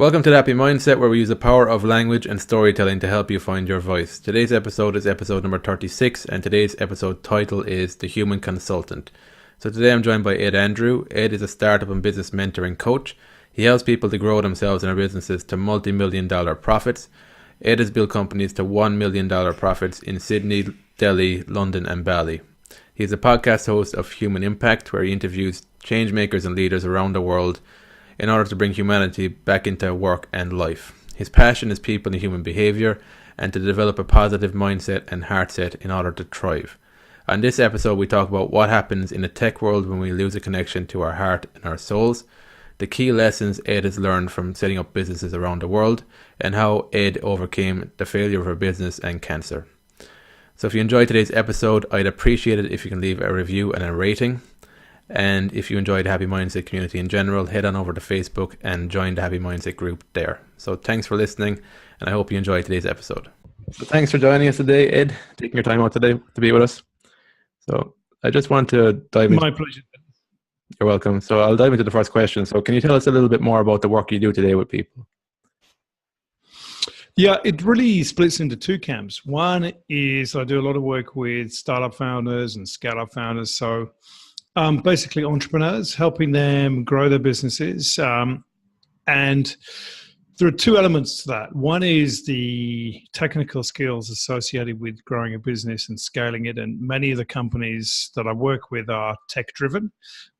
Welcome to the Happy Mindset, where we use the power of language and storytelling to help you find your voice. Today's episode is episode number 36, and today's episode title is The Human Consultant. So today I'm joined by Ed Andrew. Ed is a startup and business mentoring coach. He helps people to grow themselves and their businesses to multi-million dollar profits. Ed has built companies to $1 million profits in Sydney, Delhi, London, and Bali. He's a podcast host of Human Impact, where he interviews change makers and leaders around the world in order to bring humanity back into work and life. His passion is people and human behavior, and to develop a positive mindset and heart set in order to thrive. On this episode, we talk about what happens in the tech world when we lose a connection to our heart and our souls, the key lessons Ed has learned from setting up businesses around the world, and how Ed overcame the failure of her business and cancer. So if you enjoyed today's episode, I'd appreciate it if you can leave a review and a rating. And if you enjoy the Happy Mindset community in general, head on over to Facebook and join the Happy Mindset group there. So thanks for listening, and I hope you enjoyed today's episode. So thanks for joining us today, Ed, taking your time out today to be with us. So I just want to dive into... My pleasure. You're welcome. So I'll dive into the first question. So can you tell us a little bit more about the work you do today with people? Yeah, it really splits into two camps. One is I do a lot of work with startup founders and scale-up founders. So basically entrepreneurs, helping them grow their businesses. And there are two elements to that. One is the technical skills associated with growing a business and scaling it. And many of the companies that I work with are tech-driven.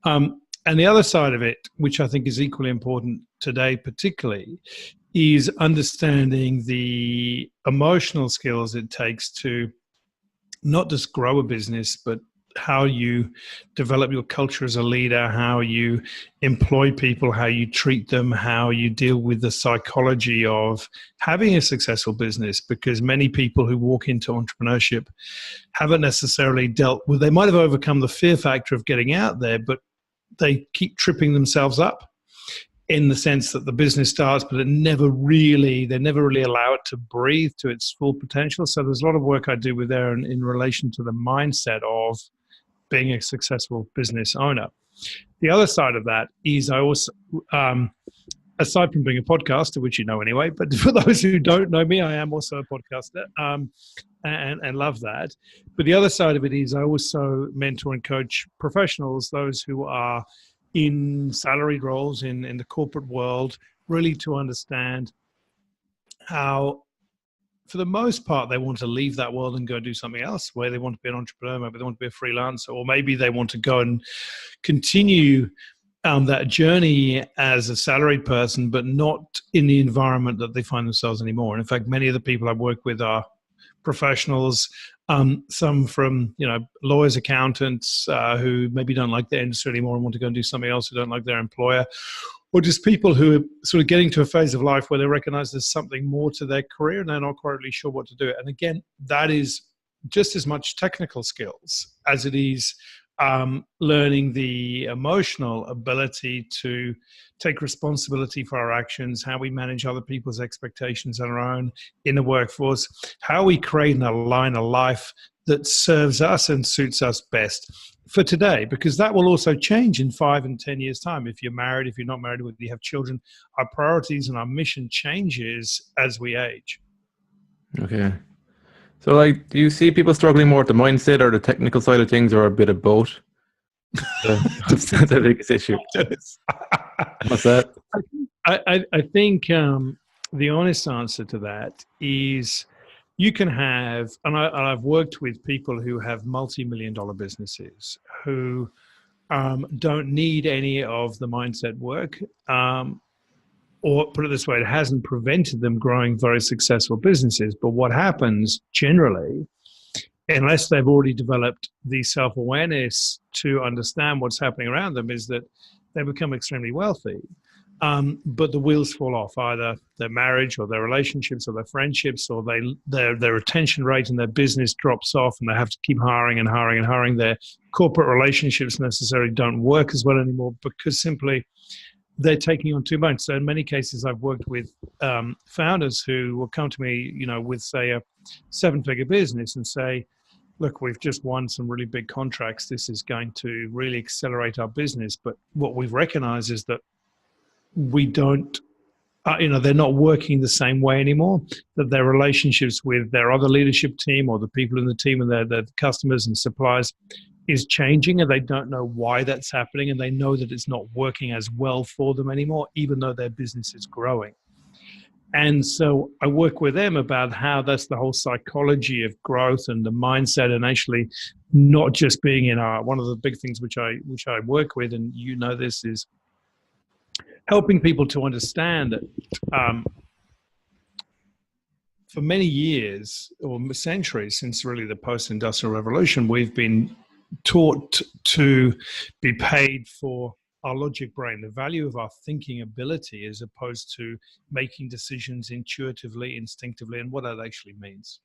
And the other side of it, which I think is equally important today particularly, is understanding the emotional skills it takes to not just grow a business, but how you develop your culture as a leader, how you employ people, how you treat them, how you deal with the psychology of having a successful business. Because many people who walk into entrepreneurship haven't necessarily dealt with, they might have overcome the fear factor of getting out there, but they keep tripping themselves up in the sense that the business starts, but they never really allow it to breathe to its full potential. So there's a lot of work I do with there in relation to the mindset of being a successful business owner. The other side of that is I also, aside from being a podcaster, which you know anyway, but for those who don't know me, I am also a podcaster and love that. But the other side of it is I also mentor and coach professionals, those who are in salaried roles in the corporate world, really to understand how, for the most part, they want to leave that world and go do something else, where they want to be an entrepreneur, maybe they want to be a freelancer, or maybe they want to go and continue that journey as a salaried person, but not in the environment that they find themselves anymore. And in fact, many of the people I work with are professionals, some from lawyers, accountants who maybe don't like their industry anymore and want to go and do something else, who don't like their employer, or just people who are sort of getting to a phase of life where they recognize there's something more to their career and they're not quite really sure what to do. And again, that is just as much technical skills as it is learning the emotional ability to take responsibility for our actions, how we manage other people's expectations and our own in the workforce, how we create and align a life that serves us and suits us best for today, because that will also change in 5 and 10 years' time. If you're married, if you're not married, whether you have children, our priorities and our mission changes as we age. Okay. So, do you see people struggling more with the mindset or the technical side of things, or a bit of both? That's the biggest issue. What's that? I think the honest answer to that is you can have, and I've worked with people who have multi-million dollar businesses who don't need any of the mindset work, or put it this way, it hasn't prevented them growing very successful businesses. But what happens generally, unless they've already developed the self-awareness to understand what's happening around them, is that they become extremely wealthy. But the wheels fall off, either their marriage or their relationships or their friendships, or their retention rate in their business drops off and they have to keep hiring and hiring and hiring. Their corporate relationships necessarily don't work as well anymore because simply they're taking on too much. So in many cases, I've worked with founders who will come to me, with say a 7-figure business and say, look, we've just won some really big contracts. This is going to really accelerate our business. But what we've recognized is that we don't they're not working the same way anymore, that their relationships with their other leadership team or the people in the team and their customers and suppliers is changing, and they don't know why that's happening, and they know that it's not working as well for them anymore, even though their business is growing. And so I work with them about how that's the whole psychology of growth and the mindset, and actually not just being in one of the big things which I work with, and this, is helping people to understand that for many years or centuries, since really the post-industrial revolution, we've been taught to be paid for our logic brain, the value of our thinking ability, as opposed to making decisions intuitively, instinctively, and what that actually means.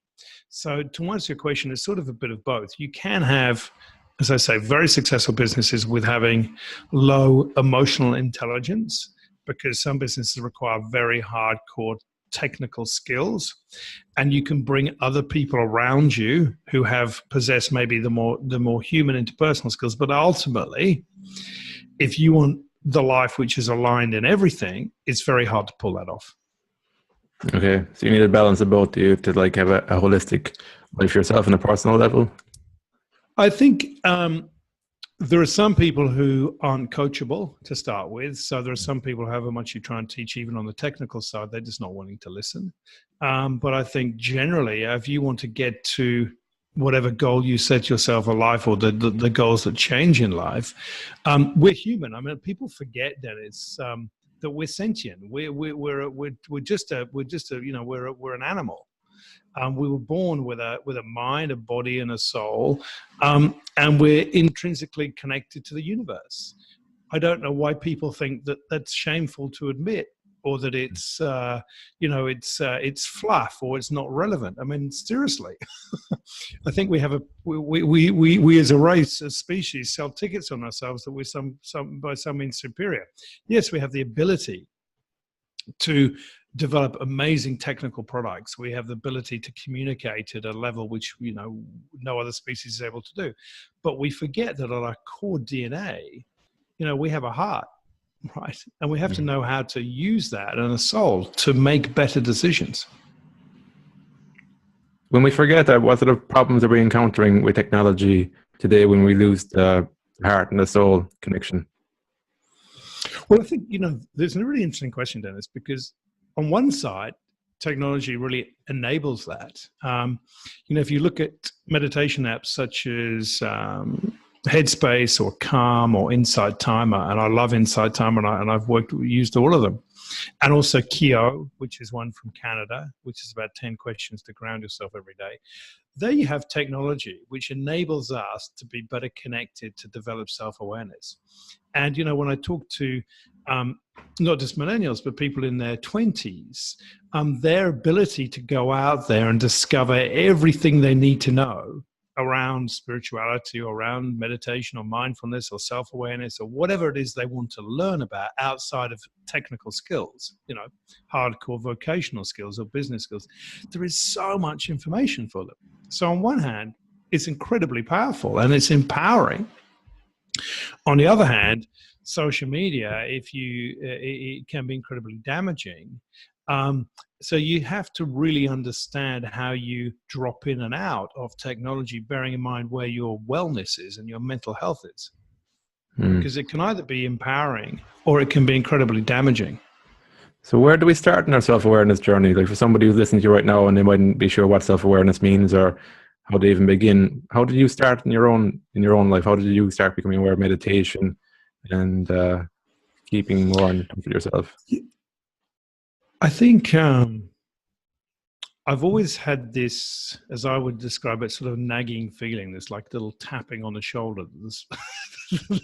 So to answer your question, it's sort of a bit of both. You can have, as I say, very successful businesses with having low emotional intelligence, because some businesses require very hardcore technical skills, and you can bring other people around you who have possessed maybe the more human interpersonal skills. But ultimately, if you want the life which is aligned in everything, it's very hard to pull that off. Okay, so you need a balance of both you to like have a holistic life yourself on a personal level. I think there are some people who aren't coachable to start with. So there are some people, however much you try and teach, even on the technical side, they're just not wanting to listen. But I think generally, if you want to get to whatever goal you set yourself in life, or the goals that change in life, we're human. I mean, people forget that that we're sentient. We're just an animal. We were born with a mind, a body, and a soul, and we're intrinsically connected to the universe. I don't know why people think that that's shameful to admit, or that it's fluff, or it's not relevant. I mean, seriously, I think we have we as a race, as species, sell tickets on ourselves that we're by some means superior. Yes, we have the ability to develop amazing technical products. We have the ability to communicate at a level which no other species is able to do. But we forget that at our core DNA, we have a heart, right? And we have to know how to use that and a soul to make better decisions. When we forget that, what sort of problems are we encountering with technology today when we lose the heart and the soul connection? Well, I think, there's a really interesting question, Dennis, because on one side, technology really enables that. If you look at meditation apps such as Headspace or Calm or Insight Timer, and I love Insight Timer, and I've used all of them, and also Kio, which is one from Canada, which is about 10 questions to ground yourself every day. There you have technology which enables us to be better connected, to develop self-awareness. And, when I talk to not just millennials, but people in their 20s, their ability to go out there and discover everything they need to know around spirituality, or around meditation, or mindfulness, or self-awareness, or whatever it is they want to learn about outside of technical skills, hardcore vocational skills or business skills. There is so much information for them. So on one hand, it's incredibly powerful and it's empowering. On the other hand, social media, it can be incredibly damaging. So you have to really understand how you drop in and out of technology, bearing in mind where your wellness is and your mental health is. Because it can either be empowering or it can be incredibly damaging. So where do we start in our self-awareness journey? Like, for somebody who's listening to you right now and they mightn't be sure what self-awareness means or how to even begin, how did you start in your own life? How did you start becoming aware of meditation and keeping more in touch with yourself? I think I've always had this, as I would describe it, sort of nagging feeling, this like little tapping on the shoulder. There's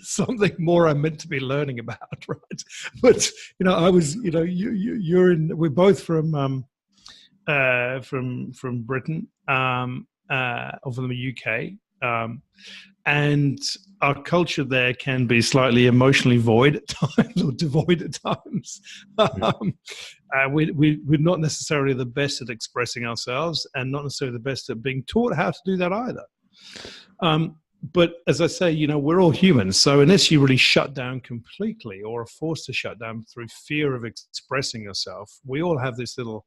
something more I'm meant to be learning about, right? But I was, we're both from Britain, or from the UK, and our culture there can be slightly emotionally void at times, or devoid at times. We're not necessarily the best at expressing ourselves, and not necessarily the best at being taught how to do that either. but as I say, we're all humans. So unless you really shut down completely or are forced to shut down through fear of expressing yourself, we all have this little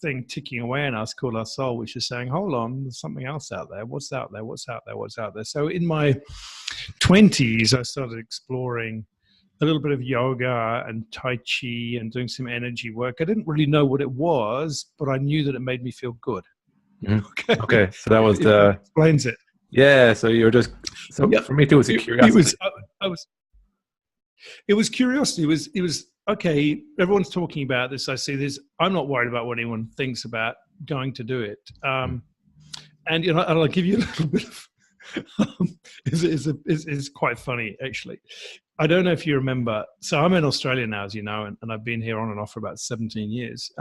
thing ticking away in us called our soul, which is saying, hold on, there's something else out there. What's out there? What's out there? What's out there? So in my 20s, I started exploring a little bit of yoga and Tai Chi and doing some energy work. I didn't really know what it was, but I knew that it made me feel good. Mm-hmm. Okay. So that was explains it. Yeah. So you were just, for me too, it was a curiosity. It was curiosity. It was, okay, everyone's talking about this. I see this. I'm not worried about what anyone thinks about going to do it. And I'll give you a little bit of, it's quite funny, actually. I don't know if you remember. So I'm in Australia now, as you know, and I've been here on and off for about 17 years.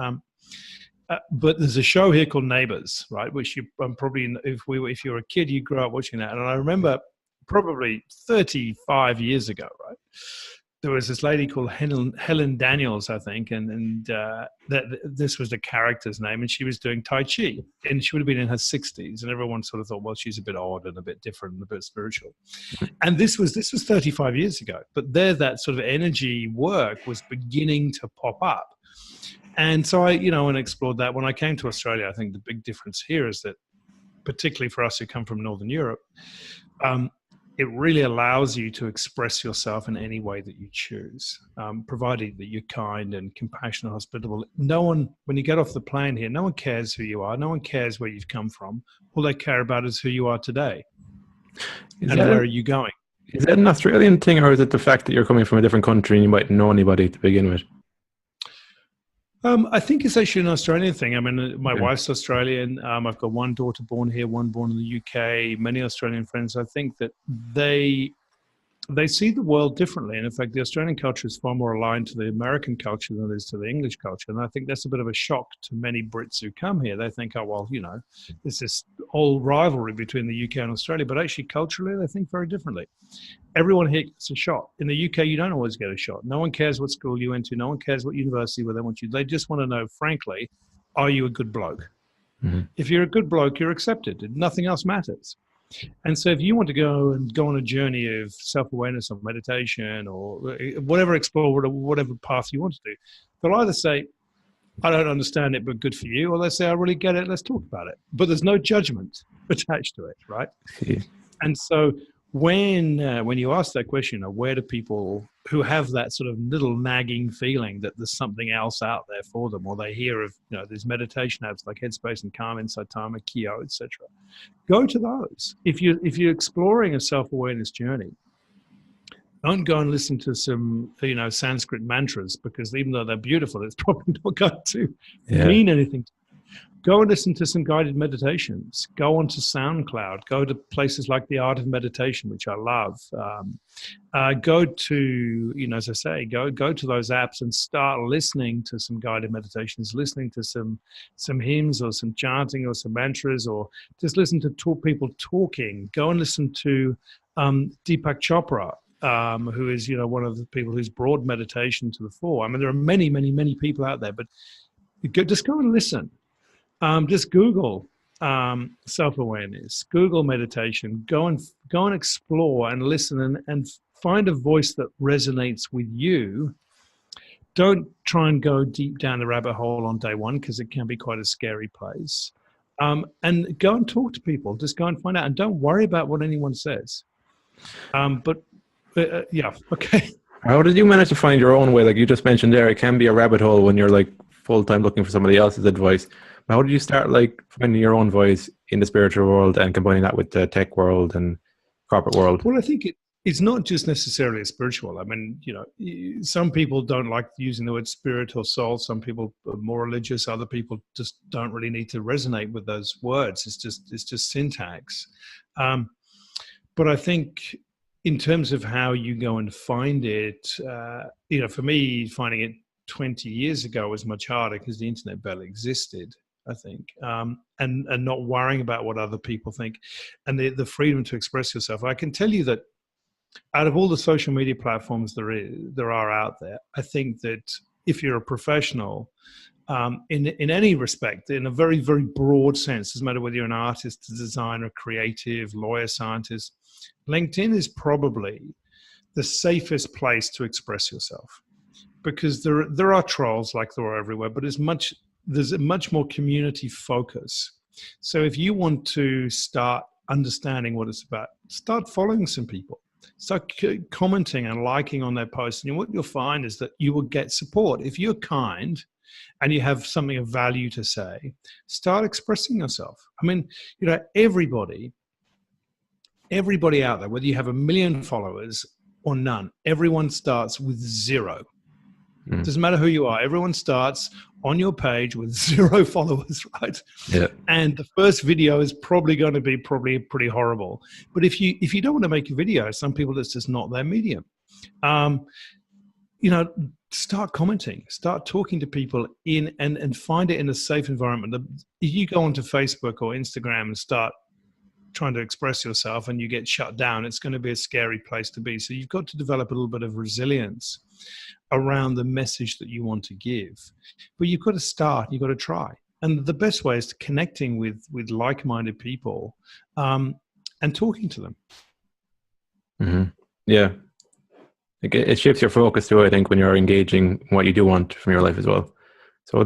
But there's a show here called Neighbours, right? Which probably, if you're a kid, you grew up watching that. And I remember probably 35 years ago, right? There was this lady called Helen Daniels, I think, and this was the character's name, and she was doing Tai Chi, and she would have been in her 60s, and everyone sort of thought, well, she's a bit odd and a bit different and a bit spiritual. And this was 35 years ago, but that sort of energy work was beginning to pop up. And so I, and explored that. When I came to Australia, I think the big difference here is that, particularly for us who come from Northern Europe, it really allows you to express yourself in any way that you choose, provided that you're kind and compassionate, hospitable. No one, when you get off the plane here, no one cares who you are. No one cares where you've come from. All they care about is who you are today. Where are you going? Is that an Australian thing, or is it the fact that you're coming from a different country and you mightn't know anybody to begin with? I think it's actually an Australian thing. I mean, my wife's Australian. I've got one daughter born here, one born in the UK, many Australian friends. I think that they see the world differently. And in fact, the Australian culture is far more aligned to the American culture than it is to the English culture. And I think that's a bit of a shock to many Brits who come here. They think, oh, well, there's this old rivalry between the UK and Australia. But actually, culturally, they think very differently. Everyone here gets a shot. In the UK, you don't always get a shot. No one cares what school you went to. No one cares what university where they want you. They just want to know, frankly, are you a good bloke? Mm-hmm. If you're a good bloke, you're accepted. Nothing else matters. And so if you want to go on a journey of self-awareness or meditation or whatever, explore whatever path you want to do, they'll either say, I don't understand it, but good for you. Or they say, I really get it. Let's talk about it. But there's no judgment attached to it, right? Yeah. And so when you ask that question, where do people who have that sort of little nagging feeling that there's something else out there for them, or they hear of, there's meditation apps like Headspace and Calm, Insight Timer, Kyo, etc. Go to those. If you're exploring a self-awareness journey, don't go and listen to some, Sanskrit mantras, because even though they're beautiful, it's probably not going to mean anything. Go and listen to some guided meditations. Go onto SoundCloud. Go to places like The Art of Meditation, which I love. Go to, as I say, go to those apps and start listening to some guided meditations, listening to some hymns or some chanting or some mantras, or just listen to people talking. Go and listen to Deepak Chopra, who is, one of the people who's brought meditation to the fore. I mean, there are many, many, many people out there, but just go and listen. Just Google self-awareness, Google meditation, go and explore and listen and find a voice that resonates with you. Don't try and go deep down the rabbit hole on day one, because it can be quite a scary place. And go and talk to people. Just go and find out, and don't worry about what anyone says. Okay. How did you manage to find your own way? Like you just mentioned there, it can be a rabbit hole when you're like full-time looking for somebody else's advice. How did you start like finding your own voice in the spiritual world and combining that with the tech world and corporate world? Well, I think it's not just necessarily a spiritual. I mean, some people don't like using the word spirit or soul. Some people are more religious. Other people just don't really need to resonate with those words. It's just syntax. But I think in terms of how you go and find it, for me, finding it 20 years ago was much harder because the internet barely existed, I think, and not worrying about what other people think, and the freedom to express yourself. I can tell you that out of all the social media platforms there are out there, I think that if you're a professional, in any respect, in a very, very broad sense. Doesn't matter whether you're an artist, a designer, creative, lawyer, scientist. LinkedIn is probably the safest place to express yourself, because there are trolls like there are everywhere, but there's a much more community focus. So if you want to start understanding what it's about, start following some people, start commenting and liking on their posts, and what you'll find is that you will get support. If you're kind and you have something of value to say, start expressing yourself. I mean, everybody out there, whether you have 1 million followers or none, everyone starts with 0. Doesn't matter who you are. Everyone starts on your page with 0 followers, right? Yeah. And the first video is probably going to be pretty horrible. But if you don't want to make a video, some people, that's just not their medium. Start commenting, start talking to people and find it in a safe environment. If you go onto Facebook or Instagram and start trying to express yourself and you get shut down, it's going to be a scary place to be. So you've got to develop a little bit of resilience around the message that you want to give. But you've got to start, you've got to try. And the best way is to connecting with like-minded people and talking to them. Mm-hmm. Yeah. It shifts your focus too, I think, when you're engaging what you do want from your life as well. So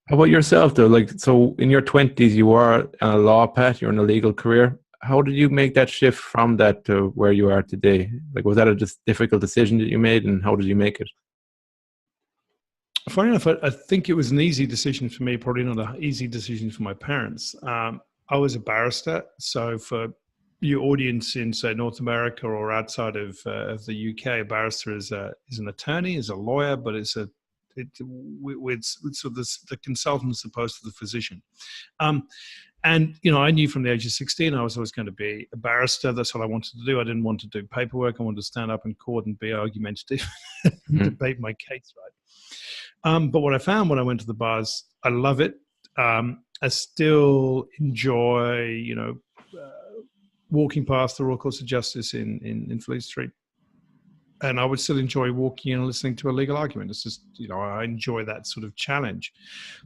how about yourself though? Like, so in your 20s, you were on a law path, you're in a legal career. How did you make that shift from that to where you are today? Like, was that a just difficult decision that you made, and how did you make it? Funny enough, I think it was an easy decision for me, probably not an easy decision for my parents. I was a barrister, so for your audience in, say, North America or outside of the UK, a barrister is an attorney, is a lawyer, but it's sort of the consultant as opposed to the physician. And, I knew from the age of 16, I was always going to be a barrister. That's what I wanted to do. I didn't want to do paperwork. I wanted to stand up in court and be argumentative and debate my case, right? But what I found when I went to the bars, I love it. I still enjoy, walking past the Royal Courts of Justice in Fleet Street. And I would still enjoy walking and listening to a legal argument. It's just, I enjoy that sort of challenge.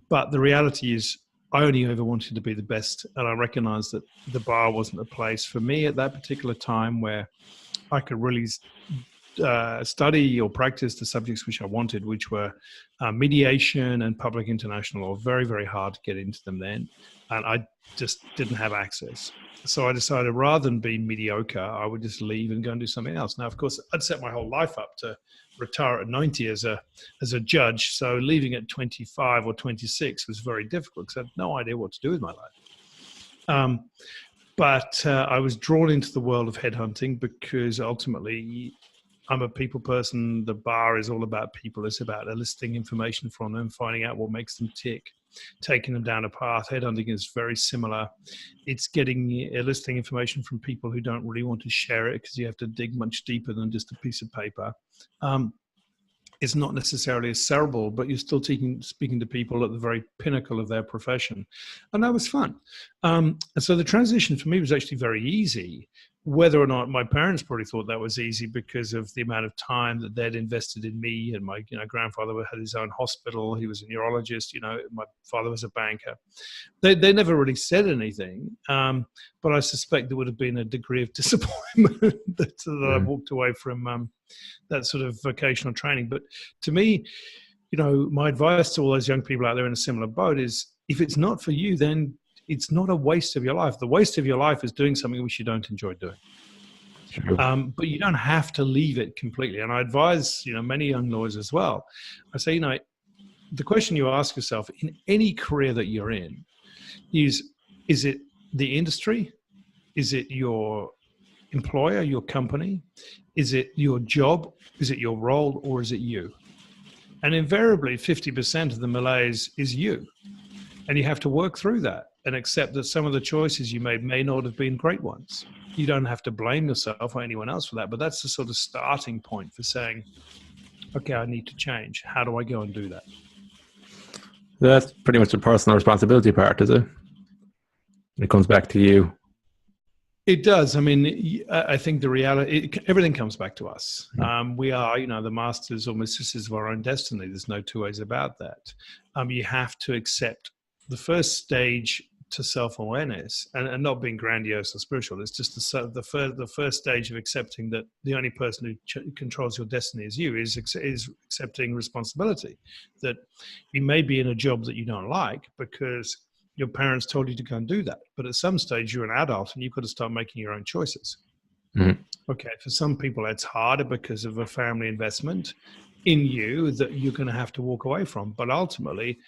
But the reality is, I only ever wanted to be the best. And I recognized that the bar wasn't a place for me at that particular time where I could really study or practice the subjects which I wanted, which were mediation and public international law. Very, very hard to get into them then. And I just didn't have access. So I decided rather than be mediocre, I would just leave and go and do something else. Now, of course, I'd set my whole life up to retire at 90 as a judge. So leaving at 25 or 26 was very difficult because I had no idea what to do with my life. But I was drawn into the world of headhunting because ultimately I'm a people person. The bar is all about people. It's about eliciting information from them, finding out what makes them tick, taking them down a path. Headhunting is very similar. It's eliciting information from people who don't really want to share it because you have to dig much deeper than just a piece of paper. It's not necessarily as cerebral, but you're still speaking to people at the very pinnacle of their profession. And that was fun. And so the transition for me was actually very easy. Whether or not my parents probably thought that was easy because of the amount of time that they'd invested in me, and my grandfather had his own hospital. He was a neurologist. My father was a banker. They never really said anything, but I suspect there would have been a degree of disappointment that I walked away from that sort of vocational training. But to me, my advice to all those young people out there in a similar boat is, if it's not for you, then it's not a waste of your life. The waste of your life is doing something which you don't enjoy doing. Sure. But you don't have to leave it completely. And I advise, many young lawyers as well. I say, the question you ask yourself in any career that you're in is it the industry? Is it your employer, your company? Is it your job? Is it your role? Or is it you? And invariably, 50% of the malaise is you. And you have to work through that and accept that some of the choices you made may not have been great ones. You don't have to blame yourself or anyone else for that, but that's the sort of starting point for saying, okay, I need to change. How do I go and do that? That's pretty much the personal responsibility part, is it? It comes back to you. It does. I mean, I think the reality, everything comes back to us. We are, the masters or mistresses of our own destiny. There's no two ways about that. You have to accept the first stage to self-awareness, and not being grandiose or spiritual. It's just the first stage of accepting that the only person who controls your destiny is you, is accepting responsibility. That you may be in a job that you don't like because your parents told you to go and do that. But at some stage, you're an adult and you've got to start making your own choices. Mm-hmm. Okay, for some people, it's harder because of a family investment in you that you're going to have to walk away from. But ultimately,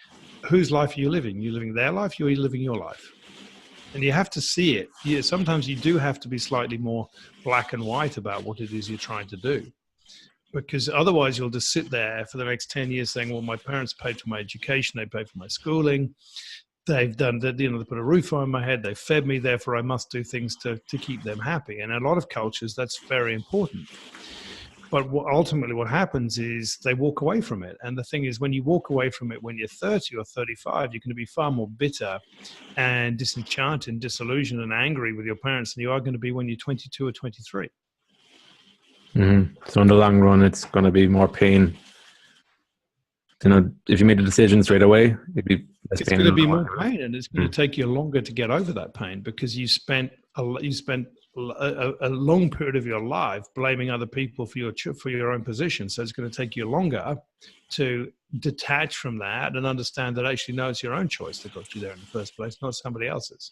whose life are you living? You're living their life, you're living your life. And you have to see it. Sometimes you do have to be slightly more black and white about what it is you're trying to do. Because otherwise you'll just sit there for the next 10 years saying, well, my parents paid for my education, they paid for my schooling, they've done that, they put a roof on my head, they fed me, therefore I must do things to keep them happy. And in a lot of cultures, that's very important. But ultimately what happens is they walk away from it. And the thing is, when you walk away from it when you're 30 or 35, you're going to be far more bitter and disenchanted and disillusioned and angry with your parents than you are going to be when you're 22 or 23. Mm-hmm. So in the long run, it's going to be more pain. If you made a decision straight away, it'd be less pain. It's going to be more pain, and it's going to take you longer to get over that pain because you spent a long period of your life blaming other people for your own position. So it's going to take you longer to detach from that and understand that actually, no, it's your own choice that got you there in the first place, not somebody else's.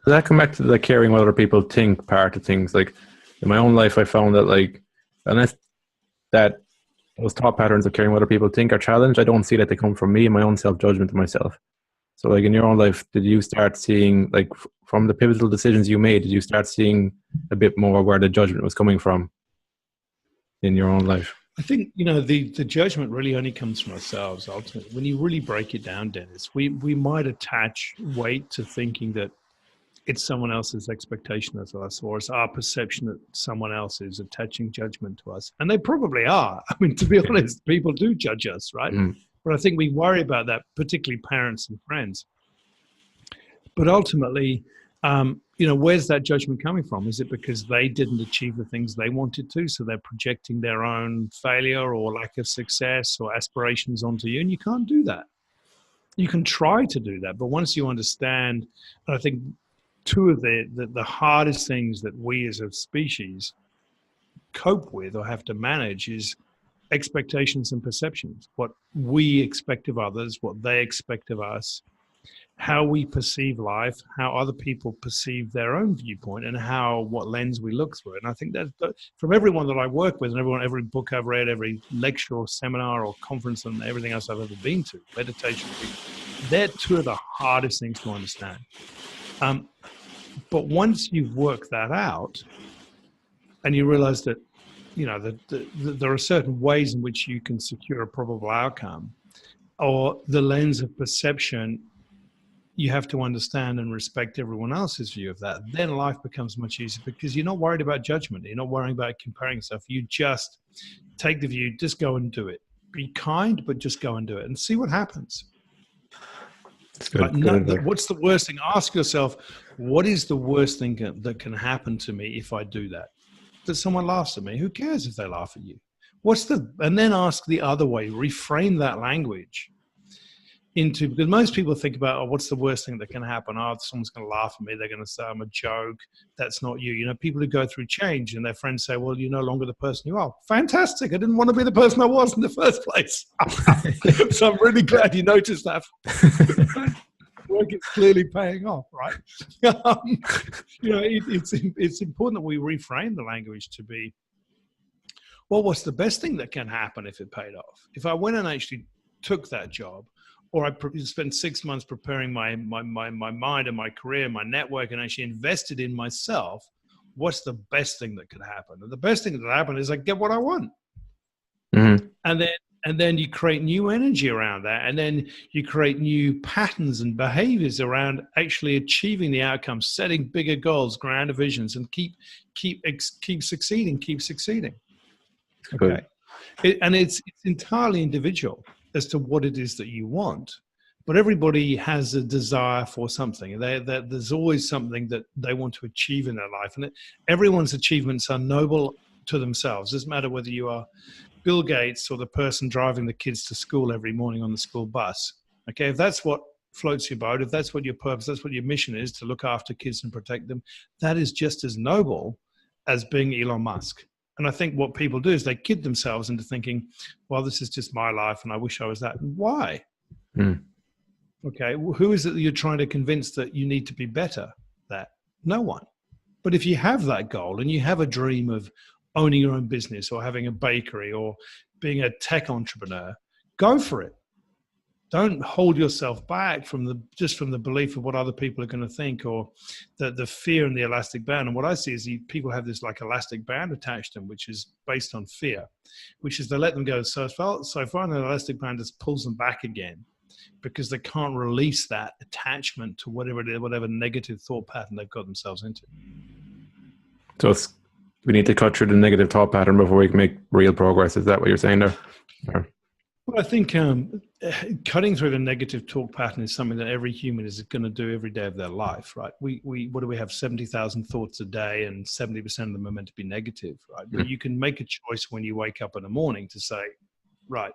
Does that come back to the caring what other people think part of things? Like in my own life, I found that unless that those thought patterns of caring what other people think are challenged, I don't see that they come from me and my own self-judgment of myself. So in your own life, did you start seeing, from the pivotal decisions you made, did you start seeing a bit more where the judgment was coming from in your own life? I think, the judgment really only comes from ourselves, ultimately. When you really break it down, Dennis, we might attach weight to thinking that it's someone else's expectation of us, or it's our perception that someone else is attaching judgment to us. And they probably are. I mean, to be honest, people do judge us, right? Mm. But I think we worry about that, particularly parents and friends. But ultimately, where's that judgment coming from? Is it because they didn't achieve the things they wanted to, so they're projecting their own failure or lack of success or aspirations onto you? And you can't do that. You can try to do that, but once you understand, I think two of the hardest things that we as a species cope with or have to manage is expectations and perceptions. What we expect of others, what they expect of us, how we perceive life, how other people perceive their own viewpoint, and what lens we look through. And I think that from everyone that I work with, and every book I've read, every lecture or seminar or conference and everything else I've ever been to, meditation, they're two of the hardest things to understand. But once you've worked that out and you realize that, there are certain ways in which you can secure a probable outcome, or the lens of perception, you have to understand and respect everyone else's view of that. Then life becomes much easier because you're not worried about judgment. You're not worrying about comparing stuff. You just take the view, just go and do it. Be kind, but just go and do it and see what happens. What's the worst thing? Ask yourself, what is the worst thing that can happen to me if I do that? That someone laughs at me. Who cares if they laugh at you? And then ask the other way, reframe that language because most people think about, what's the worst thing that can happen? Someone's going to laugh at me. They're going to say I'm a joke. That's not you. People who go through change and their friends say, well, you're no longer the person you are. Fantastic. I didn't want to be the person I was in the first place. So I'm really glad you noticed that. Work is clearly paying off, right? It's important that we reframe the language to be, well, what's the best thing that can happen if it paid off? If I went and actually took that job, or I spent 6 months preparing my mind and my career, my network, and actually invested in myself, what's the best thing that could happen? And the best thing that could happen is I get what I want. Mm-hmm. And then you create new energy around that. And then you create new patterns and behaviors around actually achieving the outcomes, setting bigger goals, grander visions, and keep succeeding. Okay. And it's entirely individual as to what it is that you want. but everybody has a desire for something. There's always something that they want to achieve in their life, and everyone's achievements are noble to themselves. It doesn't matter whether you are Bill Gates or the person driving the kids to school every morning on the school bus. Okay, if that's what floats your boat, if that's what your purpose, that's what your mission is, to look after kids and protect them, that is just as noble as being Elon Musk. And I think what people do is they kid themselves into thinking, well, this is just my life and I wish I was that. Why? Okay, who is it that you're trying to convince that you need to be better? That no one. But if you have that goal and you have a dream of owning your own business or having a bakery or being a tech entrepreneur, go for it. Don't hold yourself back from the belief of what other people are going to think, or the fear and the elastic band. And what I see is people have this like elastic band attached to them, which is based on fear, which is they let them go so far, and the elastic band just pulls them back again because they can't release that attachment to whatever negative thought pattern they've got themselves into. So we need to cut through the negative thought pattern before we can make real progress. Is that what you're saying there? Or? Well, I think cutting through the negative talk pattern is something that every human is going to do every day of their life, right? We what do we have? 70,000 thoughts a day, and 70% of them are meant to be negative, right? But you can make a choice when you wake up in the morning to say, right,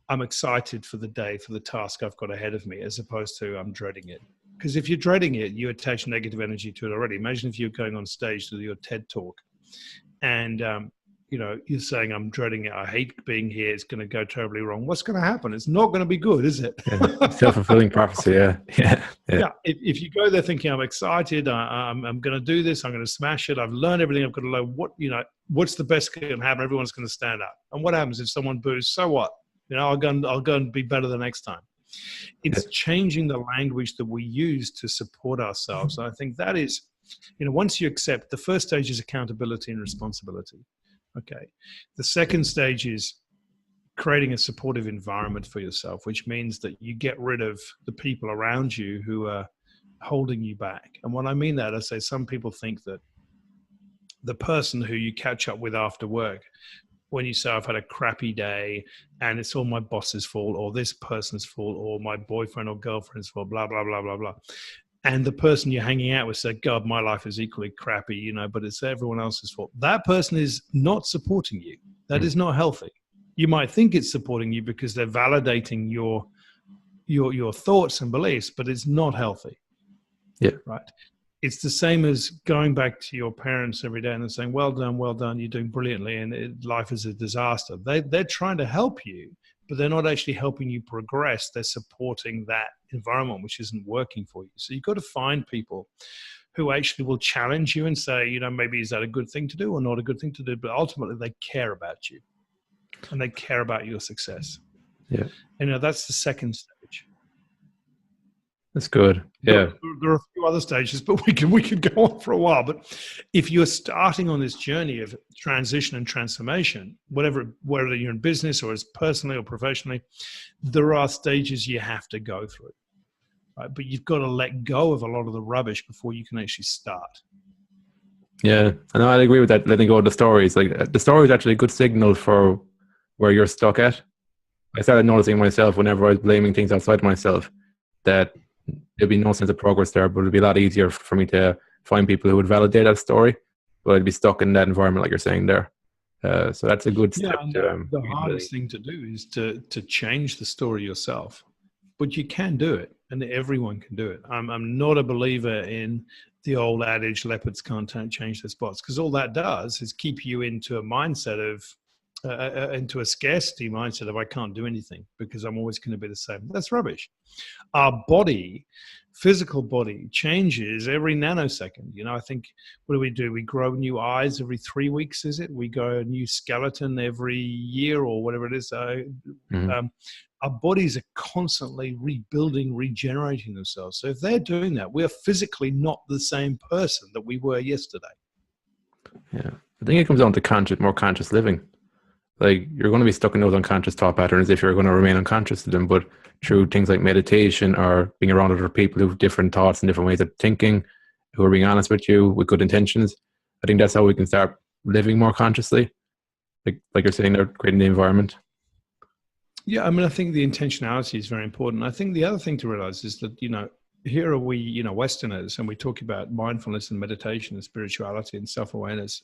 I'm excited for the day, for the task I've got ahead of me, as opposed to I'm dreading it. Because if you're dreading it, you attach negative energy to it already. Imagine if you're going on stage to do your TED talk and you're saying, I'm dreading it. I hate being here. It's going to go terribly wrong. What's going to happen? It's not going to be good, is it? Yeah. Self-fulfilling prophecy. Yeah. If you go there thinking, I'm excited, I'm going to do this, I'm going to smash it, I've learned everything I've got to learn, what's the best that can happen? Everyone's going to stand up. And what happens if someone boos? So what? I'll go and be better the next time. It's changing the language that we use to support ourselves. And I think that is, once you accept, the first stage is accountability and responsibility. Okay. The second stage is creating a supportive environment for yourself, which means that you get rid of the people around you who are holding you back. And when I mean that, I say some people think that the person who you catch up with after work, when you say, I've had a crappy day and it's all my boss's fault or this person's fault or my boyfriend or girlfriend's fault, blah, blah, blah, blah, blah. And the person you're hanging out with said, God, my life is equally crappy, but it's everyone else's fault. That person is not supporting you. That is not healthy. You might think it's supporting you because they're validating your thoughts and beliefs, but it's not healthy. Yeah. Right. It's the same as going back to your parents every day and they're saying, well done, you're doing brilliantly, and life is a disaster. They're trying to help you, but they're not actually helping you progress. They're supporting that environment which isn't working for you. So you've got to find people who actually will challenge you and say, maybe is that a good thing to do or not a good thing to do? But ultimately they care about you and they care about your success. Yeah. That's the second stage. That's good. Yeah. There are a few other stages, but we could go on for a while. But if you're starting on this journey of transition and transformation, whether you're in business or as personally or professionally, there are stages you have to go through. Right? But you've got to let go of a lot of the rubbish before you can actually start. Yeah, I know. I agree with that. Letting go of the stories. Like the story is actually a good signal for where you're stuck at. I started noticing myself whenever I was blaming things outside myself that there'd be no sense of progress there, but it'd be a lot easier for me to find people who would validate that story. But I'd be stuck in that environment, like you're saying there. So that's a good step. The hardest thing to do is to change the story yourself. But you can do it, and everyone can do it. I'm not a believer in the old adage, leopards can't change their spots, because all that does is keep you into a mindset of, into a scarcity mindset of I can't do anything because I'm always going to be the same. That's rubbish. Our body, physical body, changes every nanosecond. I think, what do? We grow new eyes every 3 weeks, is it? We grow a new skeleton every year or whatever it is. Our bodies are constantly rebuilding, regenerating themselves. So if they're doing that, we're physically not the same person that we were yesterday. Yeah. I think it comes down to more conscious living. Like, you're going to be stuck in those unconscious thought patterns if you're going to remain unconscious to them, but through things like meditation or being around other people who have different thoughts and different ways of thinking, who are being honest with you with good intentions, I think that's how we can start living more consciously. Like you're saying, they're creating the environment. Yeah, I mean, I think the intentionality is very important. I think the other thing to realize is that, here are we, Westerners, and we talk about mindfulness and meditation and spirituality and self-awareness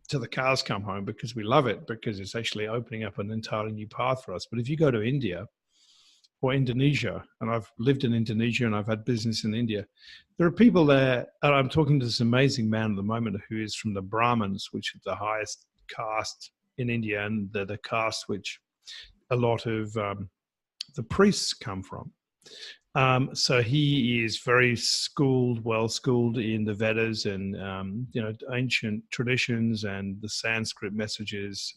till the cows come home because we love it, because it's actually opening up an entirely new path for us. But if you go to India or Indonesia, and I've lived in Indonesia and I've had business in India, there are people there, and I'm talking to this amazing man at the moment who is from the Brahmins, which is the highest caste in India, and they're the caste which a lot of the priests come from. So he is very schooled, well schooled in the Vedas and ancient traditions and the Sanskrit messages,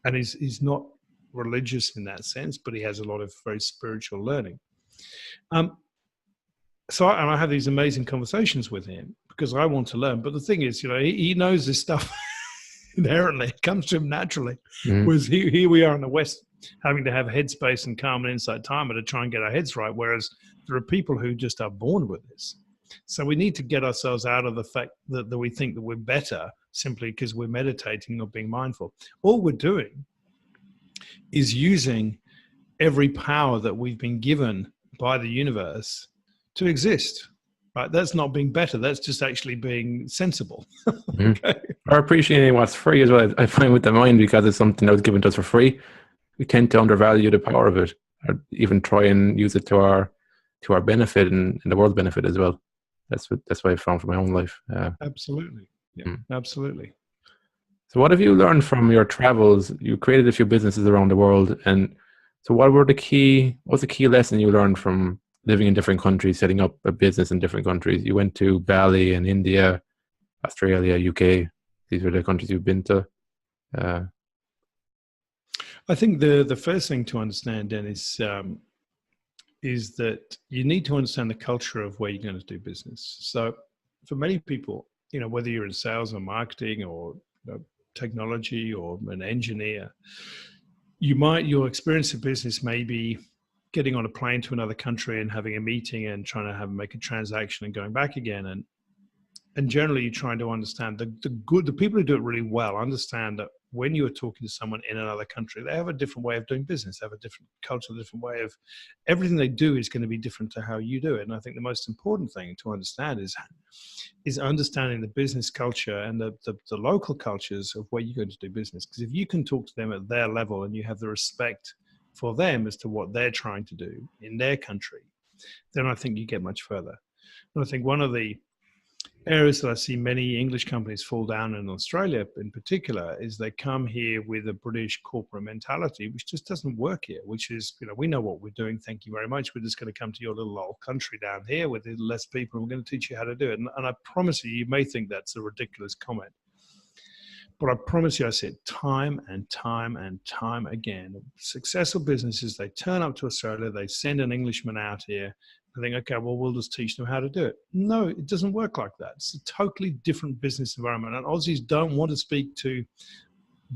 and he's not religious in that sense, but he has a lot of very spiritual learning. So I have these amazing conversations with him because I want to learn. But the thing is, he knows this stuff inherently. It comes to him naturally. Mm. Whereas here we are in the West, having to have headspace and calm and insight time to try and get our heads right, whereas there are people who just are born with this. So we need to get ourselves out of the fact that we think that we're better simply because we're meditating or being mindful. All we're doing is using every power that we've been given by the universe to exist. Right? That's not being better. That's just actually being sensible. Okay. Or appreciating what's free as well. I find with the mind, because it's something that was given to us for free, we tend to undervalue the power of it, or even try and use it to our benefit and the world's benefit as well. That's what I found for my own life. Absolutely. Yeah, absolutely. So what have you learned from your travels? You created a few businesses around the world. And so what was the key lesson you learned from living in different countries, setting up a business in different countries? You went to Bali and India, Australia, UK. These are the countries you've been to. I think the first thing to understand, Dennis, is that you need to understand the culture of where you're going to do business. So for many people, whether you're in sales or marketing or technology or an engineer, your experience of business may be getting on a plane to another country and having a meeting and trying to make a transaction and going back again. And generally you're trying to understand the people who do it really well understand that when you are talking to someone in another country, they have a different way of doing business, they have a different culture, a different way of everything they do is going to be different to how you do it. And I think the most important thing to understand is understanding the business culture and the local cultures of where you're going to do business. Because if you can talk to them at their level and you have the respect for them as to what they're trying to do in their country, then I think you get much further. And I think one of the areas that I see many English companies fall down in Australia in particular is they come here with a British corporate mentality, which just doesn't work here, which is, we know what we're doing. Thank you very much. We're just going to come to your little old country down here with less people. And we're going to teach you how to do it. And I promise you, you may think that's a ridiculous comment, but I promise you, I said time and time and time again, successful businesses, they turn up to Australia, they send an Englishman out here, I think, okay, well, we'll just teach them how to do it. No, it doesn't work like that. It's a totally different business environment. And Aussies don't want to speak to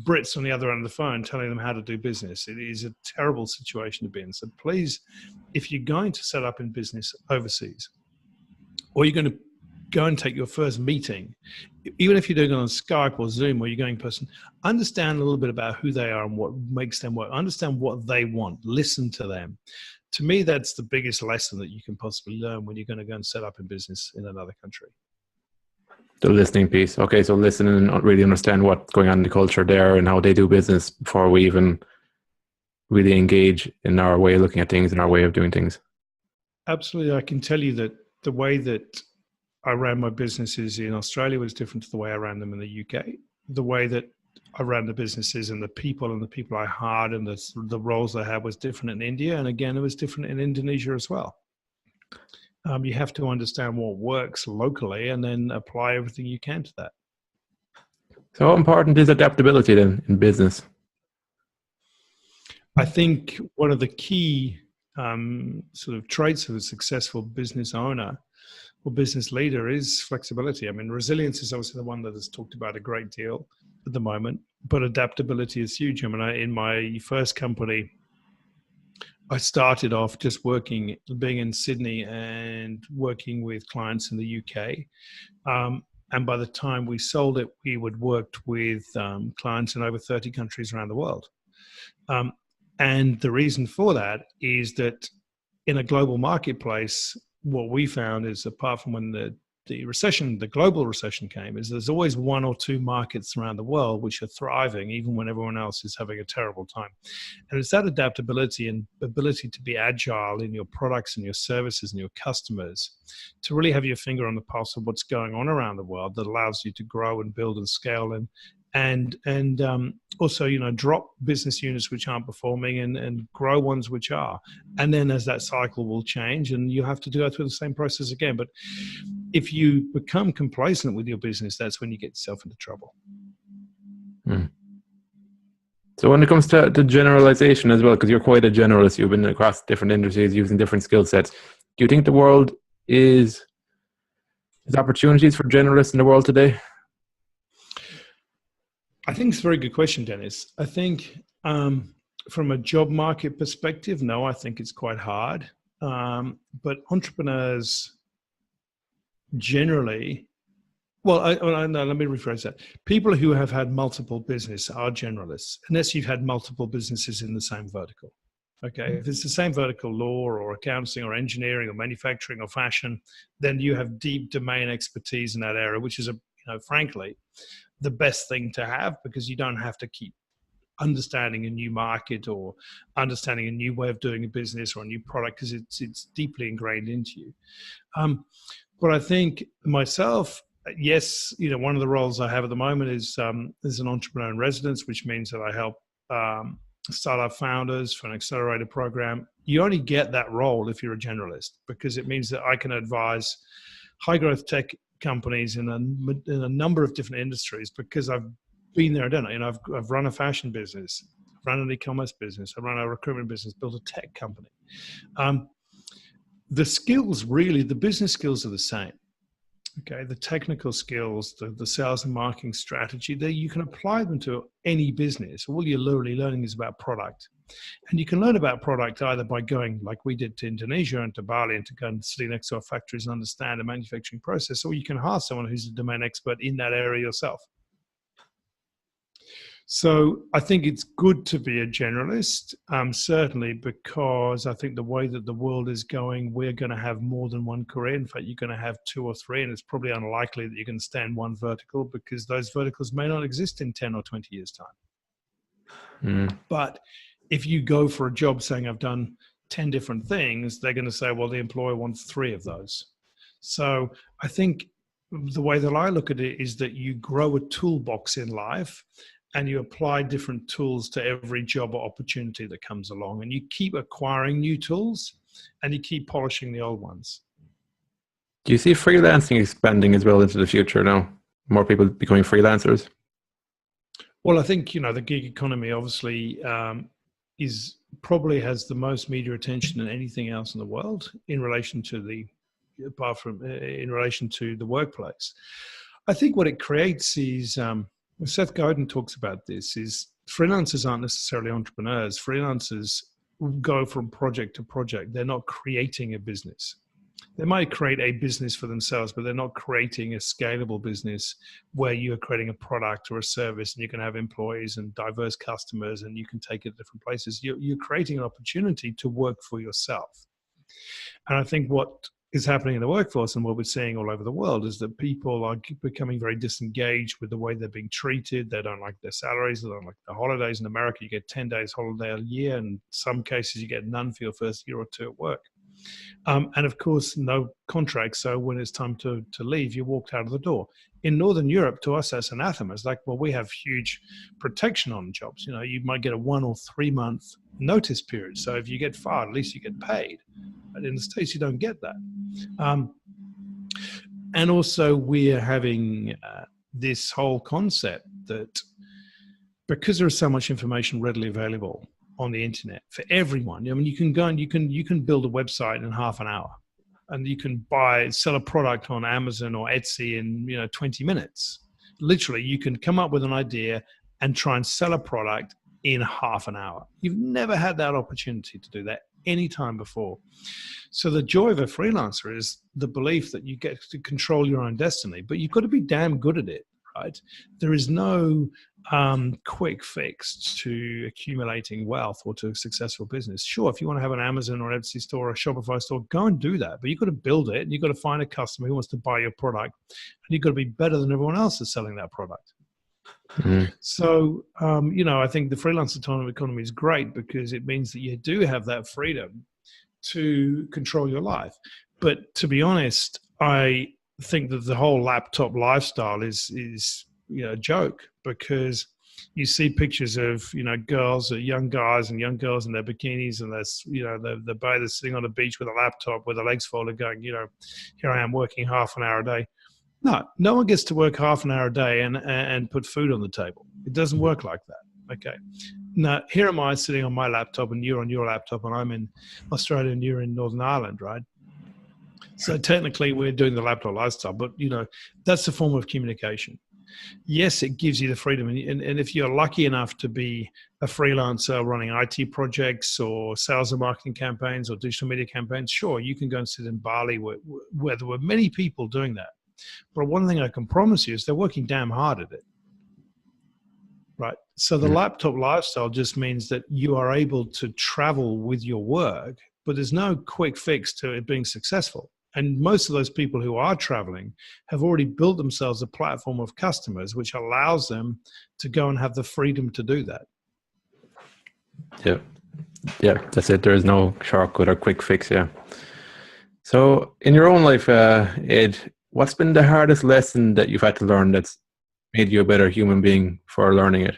Brits on the other end of the phone telling them how to do business. It is a terrible situation to be in. So please, if you're going to set up in business overseas, or you're going to go and take your first meeting, even if you're doing it on Skype or Zoom or you're going in person, understand a little bit about who they are and what makes them work. Understand what they want. Listen to them. To me, that's the biggest lesson that you can possibly learn when you're going to go and set up in business in another country. The listening piece. Okay, so listen and really understand what's going on in the culture there and how they do business before we even really engage in our way of looking at things and our way of doing things. Absolutely. I can tell you that the way that I ran my businesses in Australia was different to the way I ran them in the UK. The way that I ran the businesses and the people I hired and the roles I had was different in India. And again, it was different in Indonesia as well. You have to understand what works locally and then apply everything you can to that. So how important is adaptability then in business? I think one of the key sort of traits of a successful business owner or business leader is flexibility. I mean, resilience is obviously the one that is talked about a great deal at the moment, but adaptability is huge. I mean, in my first company, I started off just being in Sydney and working with clients in the UK. And by the time we sold it, we had worked with clients in over 30 countries around the world. And the reason for that is that in a global marketplace, what we found is, apart from when the global recession came, is there's always one or two markets around the world which are thriving, even when everyone else is having a terrible time. And it's that adaptability and ability to be agile in your products and your services and your customers, to really have your finger on the pulse of what's going on around the world, that allows you to grow and build and scale and also, drop business units which aren't performing and grow ones which are. And then as that cycle will change, and you have to go through the same process again. But if you become complacent with your business, that's when you get yourself into trouble. So when it comes to generalization as well, because you're quite a generalist, you've been across different industries using different skill sets. Do you think the world there's opportunities for generalists in the world today? I think it's a very good question, Dennis. I think from a job market perspective, no, I think it's quite hard. But entrepreneurs generally, let me rephrase that. People who have had multiple business are generalists, unless you've had multiple businesses in the same vertical. Okay, if it's the same vertical, law or accounting or engineering or manufacturing or fashion, then you have deep domain expertise in that area, which is frankly, the best thing to have, because you don't have to keep understanding a new market or understanding a new way of doing a business or a new product, because it's deeply ingrained into you. But I think myself, yes, one of the roles I have at the moment is an entrepreneur in residence, which means that I help startup founders for an accelerator program. You only get that role if you're a generalist, because it means that I can advise high growth tech companies in a number of different industries, because I've been there, done it. I've run a fashion business, I've run an e-commerce business, I've run a recruitment business, built a tech company. The skills, really, the business skills are the same. Okay, the technical skills, the sales and marketing strategy, you can apply them to any business. All you're literally learning is about product. And you can learn about product either by going, like we did, to Indonesia and to Bali, and to go and sit next to our factories and understand the manufacturing process, or you can hire someone who's a domain expert in that area yourself. So I think it's good to be a generalist, certainly, because I think the way that the world is going, we're going to have more than one career. In fact, you're going to have two or three, and it's probably unlikely that you can stand one vertical, because those verticals may not exist in 10 or 20 years' time. But if you go for a job saying I've done 10 different things, they're going to say, well, the employer wants 3 of those. So I think the way that I look at it is that you grow a toolbox in life, and you apply different tools to every job or opportunity that comes along, and you keep acquiring new tools and you keep polishing the old ones. Do you see freelancing expanding as well into the future now? More people becoming freelancers? Well, I think, the gig economy obviously probably has the most media attention than anything else in the world in relation to the workplace. I think what it creates is, Seth Godin talks about this, is freelancers aren't necessarily entrepreneurs. Freelancers go from project to project. They're not creating a business. They might create a business for themselves, but they're not creating a scalable business where you are creating a product or a service and you can have employees and diverse customers and you can take it to different places. You're creating an opportunity to work for yourself. And I think what is happening in the workforce and what we're seeing all over the world is that people are becoming very disengaged with the way they're being treated. They don't like their salaries. They don't like the holidays. In America, you get 10 days holiday a year. And in some cases, you get none for your first year or two at work. And of course, no contract. So when it's time to leave, you're walked out of the door. In Northern Europe, to us, that's anathema. It's like, well, we have huge protection on jobs. You might get a 1 or 3 month notice period. So if you get fired, at least you get paid. But in the States, you don't get that. And also, we're having this whole concept that because there is so much information readily available on the internet for everyone, you can go and you can build a website in half an hour, and you can sell a product on Amazon or Etsy in 20 minutes. Literally, you can come up with an idea and try and sell a product in half an hour. You've never had that opportunity to do that any time before. So the joy of a freelancer is the belief that you get to control your own destiny, but you've got to be damn good at it, right? There is no quick fix to accumulating wealth or to a successful business. Sure, if you want to have an Amazon or Etsy store or a Shopify store, go and do that. But you've got to build it, and you've got to find a customer who wants to buy your product, and you've got to be better than everyone else that's selling that product. So, I think the freelance autonomous economy is great because it means that you do have that freedom to control your life. But to be honest, I think that the whole laptop lifestyle is a joke, because you see pictures of girls, young guys and young girls in their bikinis, and they're sitting on a beach with a laptop with their legs folded, going, here I am working half an hour a day. No one gets to work half an hour a day and put food on the table. It doesn't work like that. Okay. Now, here am I sitting on my laptop, and you're on your laptop, and I'm in Australia and you're in Northern Ireland, right? So technically we're doing the laptop lifestyle, but that's a form of communication. Yes, it gives you the freedom. And if you're lucky enough to be a freelancer running IT projects or sales and marketing campaigns or digital media campaigns, sure, you can go and sit in Bali where there were many people doing that. But one thing I can promise you is they're working damn hard at it. Right. So the laptop lifestyle just means that you are able to travel with your work, but there's no quick fix to it being successful. And most of those people who are traveling have already built themselves a platform of customers, which allows them to go and have the freedom to do that. Yeah. Yeah, that's it. There is no shortcut or quick fix. Yeah. So in your own life, Ed, what's been the hardest lesson that you've had to learn that's made you a better human being for learning it?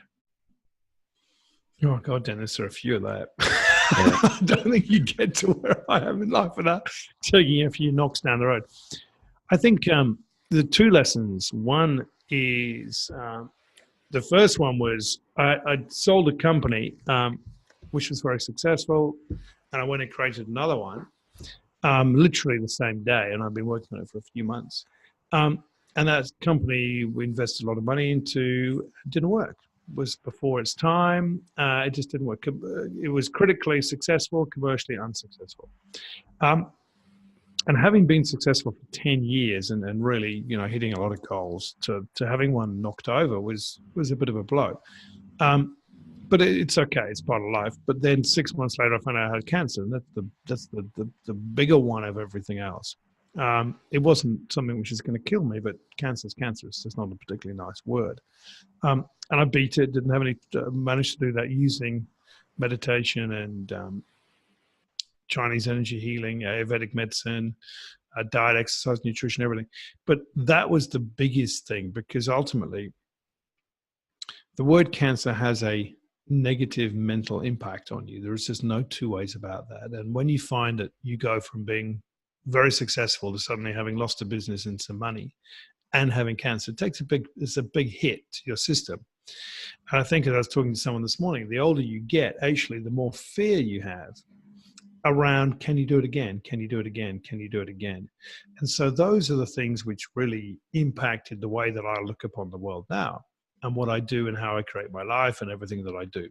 Oh God, Dennis, there are a few of that. Yeah. I don't think you get to where I am in life without taking a few knocks down the road. I think the two lessons. One is the first one was I sold a company which was very successful, and I went and created another one literally the same day, and I've been working on it for a few months. And that company we invested a lot of money into didn't work. It was before its time. It just didn't work. It was critically successful, commercially unsuccessful. And having been successful for 10 years and really, hitting a lot of goals, to having one knocked over was a bit of a blow. But it's okay. It's part of life. But then 6 months later, I found out I had cancer, and that's the bigger one of everything else. It wasn't something which is going to kill me, but cancer is cancerous. It's not a particularly nice word. And I beat it. Didn't have any. Managed to do that using meditation and Chinese energy healing, Ayurvedic medicine, diet, exercise, nutrition, everything. But that was the biggest thing, because ultimately, the word cancer has a negative mental impact on you. There is just no two ways about that. And when you find it, you go from being very successful to suddenly having lost a business and some money and having cancer. It's a big hit to your system. And I think, as I was talking to someone this morning, the older you get, actually, the more fear you have around, can you do it again? Can you do it again? Can you do it again? And so those are the things which really impacted the way that I look upon the world now, and what I do and how I create my life and everything that I do.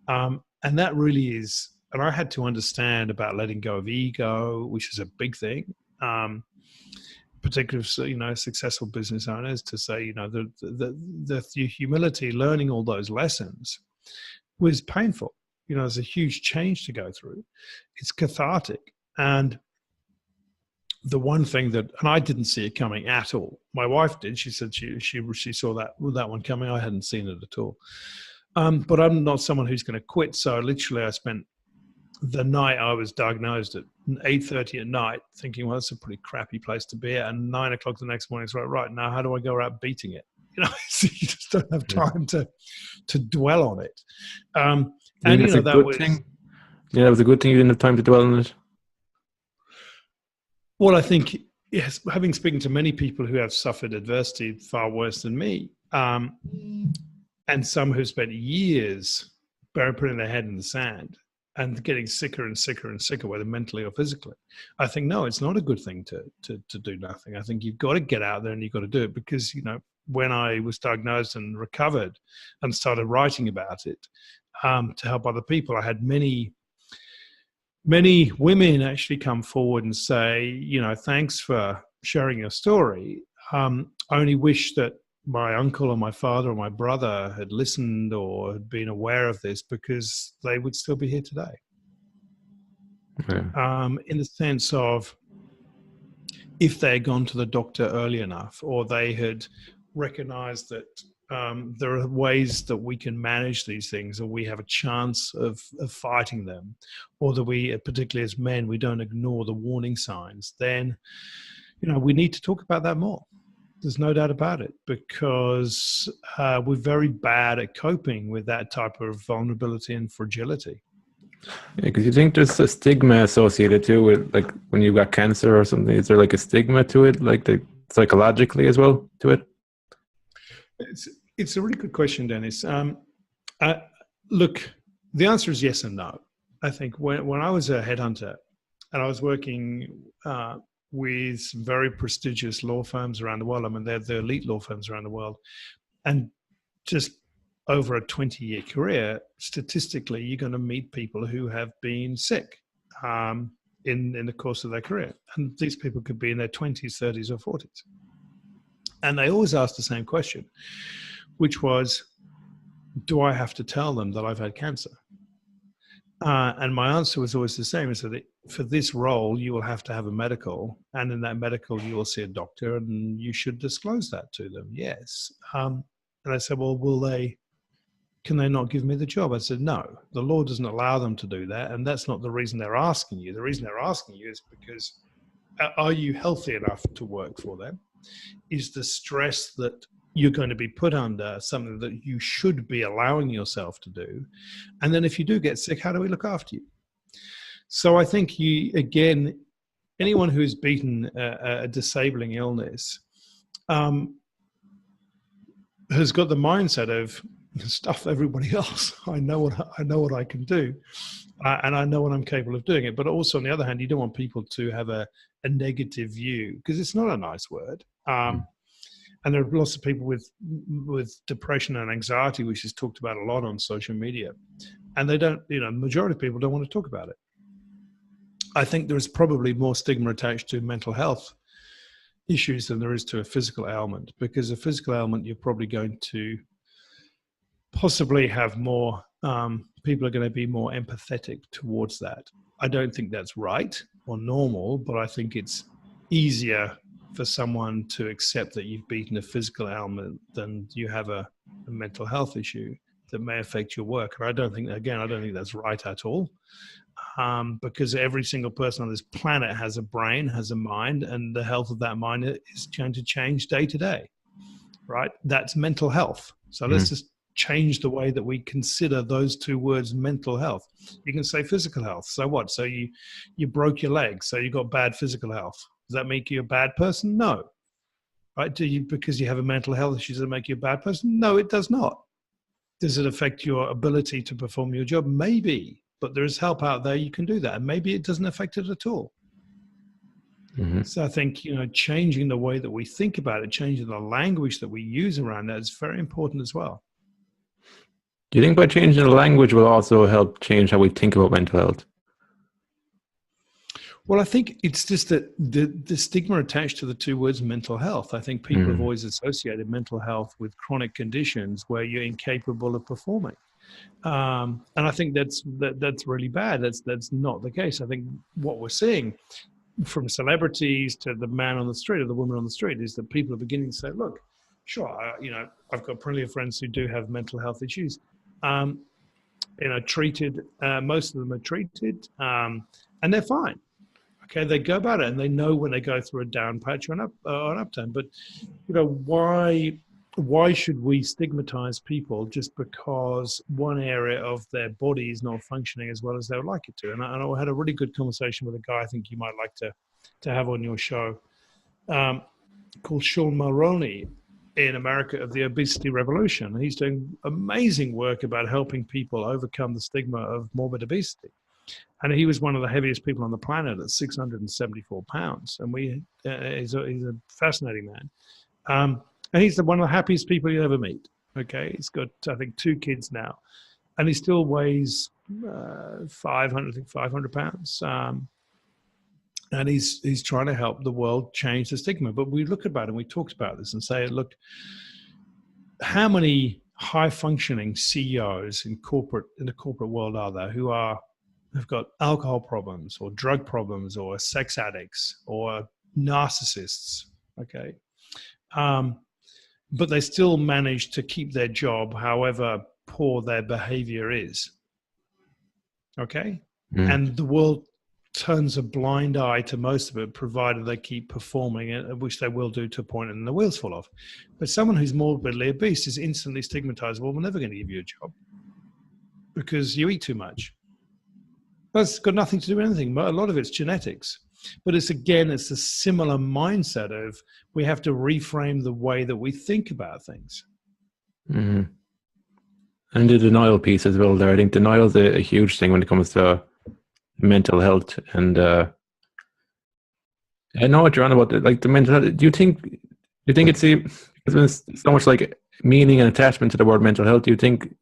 And that really is, and I had to understand about letting go of ego, which is a big thing, particularly, successful business owners, to say, the humility, learning all those lessons was painful. There's a huge change to go through. It's cathartic. And the one thing that, and I didn't see it coming at all. My wife did. She said she saw that one coming. I hadn't seen it at all. But I'm not someone who's going to quit. So literally I spent the night I was diagnosed at 8:30 at night thinking, well, that's a pretty crappy place to be at. And 9 o'clock the next morning, it's right now, how do I go out beating it? So you just don't have time to dwell on it. And that was thing. Yeah, it was a good thing you didn't have time to dwell on it. Well, I think, yes, having spoken to many people who have suffered adversity far worse than me, and some who spent years putting their head in the sand and getting sicker and sicker and sicker, whether mentally or physically, I think, no, it's not a good thing to do nothing. I think you've got to get out there and you've got to do it, because, when I was diagnosed and recovered and started writing about it to help other people, I had many women actually come forward and say, thanks for sharing your story. I only wish that my uncle or my father or my brother had listened or had been aware of this, because they would still be here today. Yeah. In the sense of, if they had gone to the doctor early enough, or they had recognized that there are ways that we can manage these things, or we have a chance of fighting them, or that we, particularly as men, we don't ignore the warning signs, then, we need to talk about that more. There's no doubt about it, because we're very bad at coping with that type of vulnerability and fragility. Yeah, because you think there's a stigma associated too with, like, when you've got cancer or something. Is there like a stigma to it, like psychologically as well to it? It's a really good question, Dennis. Look, the answer is yes and no. I think when I was a headhunter and I was working with very prestigious law firms around the world, I mean, they're the elite law firms around the world, and just over a 20-year career, statistically, you're going to meet people who have been sick in the course of their career. And these people could be in their 20s, 30s, or 40s. And they always asked the same question, which was, do I have to tell them that I've had cancer? And my answer was always the same, is that for this role, you will have to have a medical, and in that medical, you will see a doctor, and you should disclose that to them. Yes. And I said, well, can they not give me the job? I said, no, the law doesn't allow them to do that. And that's not the reason they're asking you. The reason they're asking you is because, are you healthy enough to work for them? Is the stress that you're going to be put under something that you should be allowing yourself to do? And then if you do get sick, how do we look after you? So I think anyone who's beaten a disabling illness has got the mindset of, stuff everybody else. I know what I can do, and I know what I'm capable of doing it. But also, on the other hand, you don't want people to have a negative view, because it's not a nice word. And there are lots of people with depression and anxiety, which is talked about a lot on social media, and they don't. The majority of people don't want to talk about it. I think there is probably more stigma attached to mental health issues than there is to a physical ailment, because a physical ailment, you're probably going to possibly have more, people are going to be more empathetic towards that. I don't think that's right or normal, but I think it's easier for someone to accept that you've beaten a physical ailment than you have a mental health issue that may affect your work. And I don't think that's right at all, because every single person on this planet has a brain, has a mind, and the health of that mind is going to change day to day, right? That's mental health. So let's just change the way that we consider those two words, mental health. You can say physical health. So what? So you broke your leg, so you got bad physical health. Does that make you a bad person? No. Right? Because you have a mental health issue, does it make you a bad person? No, it does not. Does it affect your ability to perform your job? Maybe, but there is help out there. You can do that. And maybe it doesn't affect it at all. So I think, changing the way that we think about it, changing the language that we use around that is very important as well. Do you think by changing the language will also help change how we think about mental health? Well, I think it's just that the stigma attached to the two words mental health. I think people have always associated mental health with chronic conditions where you're incapable of performing. And I think that's really bad. That's not the case. I think what we're seeing, from celebrities to the man on the street or the woman on the street, is that people are beginning to say, look, sure, I've got plenty of friends who do have mental health issues. Treated, most of them are treated, and they're fine. Okay, they go about it, and they know when they go through a down patch or an upturn. But why should we stigmatize people just because one area of their body is not functioning as well as they would like it to? And I had a really good conversation with a guy I think you might like to have on your show, called Sean Mulroney, in America, of the Obesity Revolution. He's doing amazing work about helping people overcome the stigma of morbid obesity. And he was one of the heaviest people on the planet at 674 pounds. And he's a fascinating man. And he's one of the happiest people you'll ever meet. Okay, he's got, I think, 2 kids now. And he still weighs 500 pounds. And he's trying to help the world change the stigma. But we look about it and we talked about this and say, look, how many high functioning CEOs in the corporate world are there who've got alcohol problems or drug problems or sex addicts or narcissists? Okay. But they still manage to keep their job, however poor their behavior is. Okay. And the world turns a blind eye to most of it, provided they keep performing it, which they will do to a point and the wheels fall off. But someone who's morbidly obese is instantly stigmatized. Well, we're never going to give you a job because you eat too much. That's got nothing to do with anything. But a lot of it's genetics. But it's a similar mindset of we have to reframe the way that we think about things. Mm-hmm. And the denial piece as well there. I think denial is a huge thing when it comes to mental health. And I know what you're on about, like the mental health. Do you think it's there's so much like meaning and attachment to the word mental health? Do you think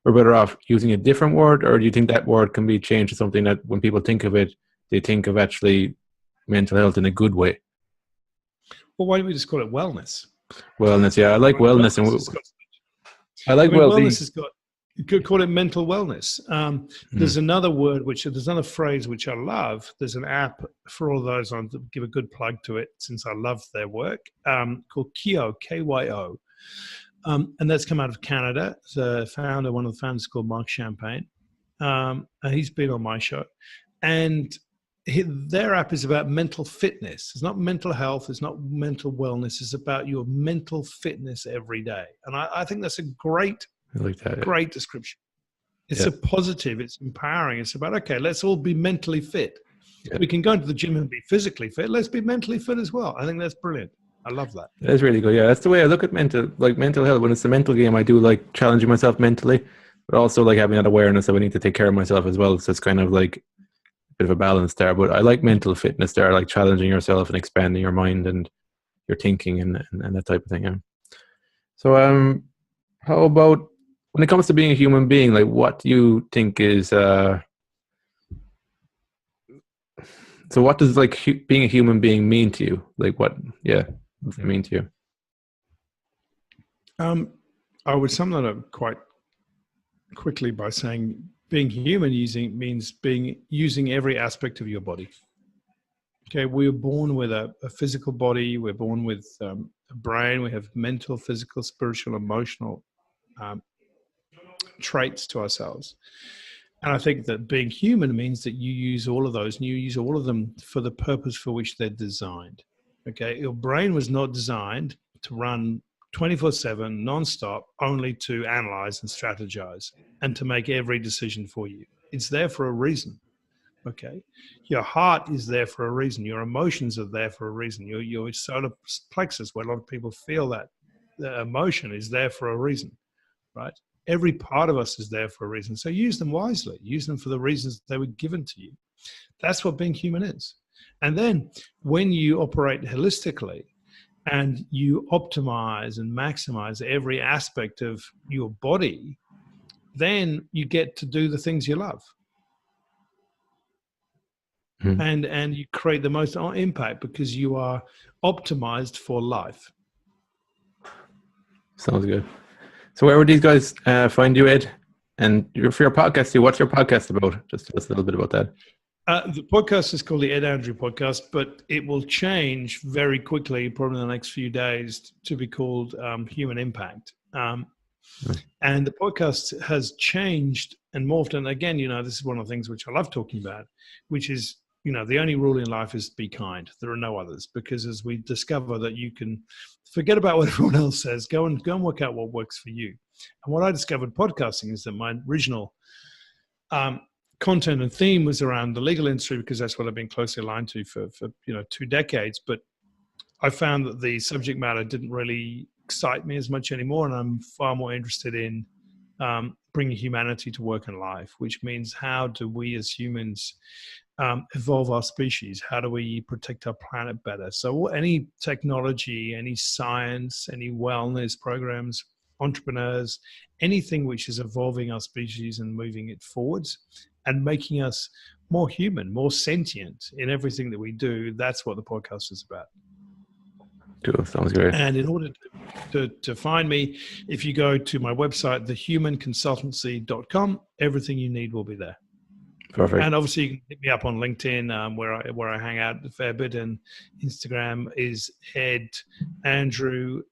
we're better off using a different word, or do you think that word can be changed to something that when people think of it, they think of actually mental health in a good way? Well, why don't we just call it wellness? Wellness, yeah. I like wellness. Wellness has got, you could call it mental wellness. There's another word, there's another phrase which I love. There's an app for all those on to give a good plug to it since I love their work, called Kyo, Kyo. And that's come out of Canada. The founder, one of the founders, called Mark Champagne. And he's been on my show. And their app is about mental fitness. It's not mental health. It's not mental wellness. It's about your mental fitness every day. And I think that's a great description. It's a positive. It's empowering. It's about, okay, let's all be mentally fit. Yeah. We can go into the gym and be physically fit. Let's be mentally fit as well. I think that's brilliant. I love that. That's really good. Yeah, that's the way I look at mental health. When it's a mental game, I do like challenging myself mentally, but also like having that awareness that I need to take care of myself as well. So it's kind of like a bit of a balance there. But I like mental fitness there, like challenging yourself and expanding your mind and your thinking and that type of thing. Yeah. So how about when it comes to being a human being, like what do you think is so what does like being a human being mean to you? Like what does it mean to you? I would sum that up quite quickly by saying being human means using every aspect of your body. Okay, we are born with a physical body. We're born with a brain. We have mental, physical, spiritual, emotional traits to ourselves. And I think that being human means that you use all of those and you use all of them for the purpose for which they're designed. Okay, your brain was not designed to run 24/7, nonstop, only to analyze and strategize and to make every decision for you. It's there for a reason. Okay, your heart is there for a reason. Your emotions are there for a reason. Your solar plexus, where a lot of people feel that the emotion, is there for a reason, right? Every part of us is there for a reason. So use them wisely. Use them for the reasons they were given to you. That's what being human is. And then when you operate holistically and you optimize and maximize every aspect of your body, then you get to do the things you love. And you create the most impact because you are optimized for life. Sounds good. So where would these guys find you, Ed? And for your podcast, what's your podcast about? Just tell us a little bit about that. The podcast is called the Ed Andrew Podcast, but it will change very quickly, probably in the next few days, to be called Human Impact. And the podcast has changed and morphed. And again, this is one of the things which I love talking about, which is, the only rule in life is be kind. There are no others, because as we discover that you can forget about what everyone else says, go and work out what works for you. And what I discovered podcasting is that my original content and theme was around the legal industry, because that's what I've been closely aligned to for 2 decades. But I found that the subject matter didn't really excite me as much anymore, and I'm far more interested in bringing humanity to work and life, which means how do we as humans evolve our species? How do we protect our planet better? So any technology, any science, any wellness programs, entrepreneurs, anything which is evolving our species and moving it forwards and making us more human, more sentient in everything that we do, that's what the podcast is about. Cool. Sounds great. And in order to find me, if you go to my website, thehumanconsultancy.com, everything you need will be there. Perfect. And obviously, you can hit me up on LinkedIn, where I hang out a fair bit, and Instagram is Ed Andrew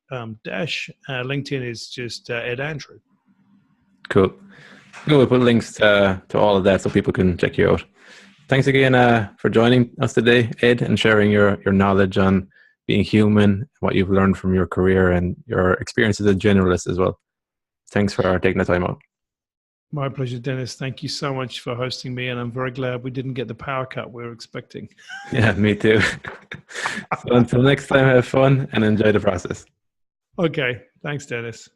Dash. LinkedIn is just Ed Andrew. Cool. We'll put links to all of that so people can check you out. Thanks again for joining us today, Ed, and sharing your knowledge on being human, what you've learned from your career and your experience as a generalist as well. Thanks for taking the time out. My pleasure, Dennis. Thank you so much for hosting me, and I'm very glad we didn't get the power cut we were expecting. Yeah, me too. So until next time, have fun and enjoy the process. Okay. Thanks, Dennis.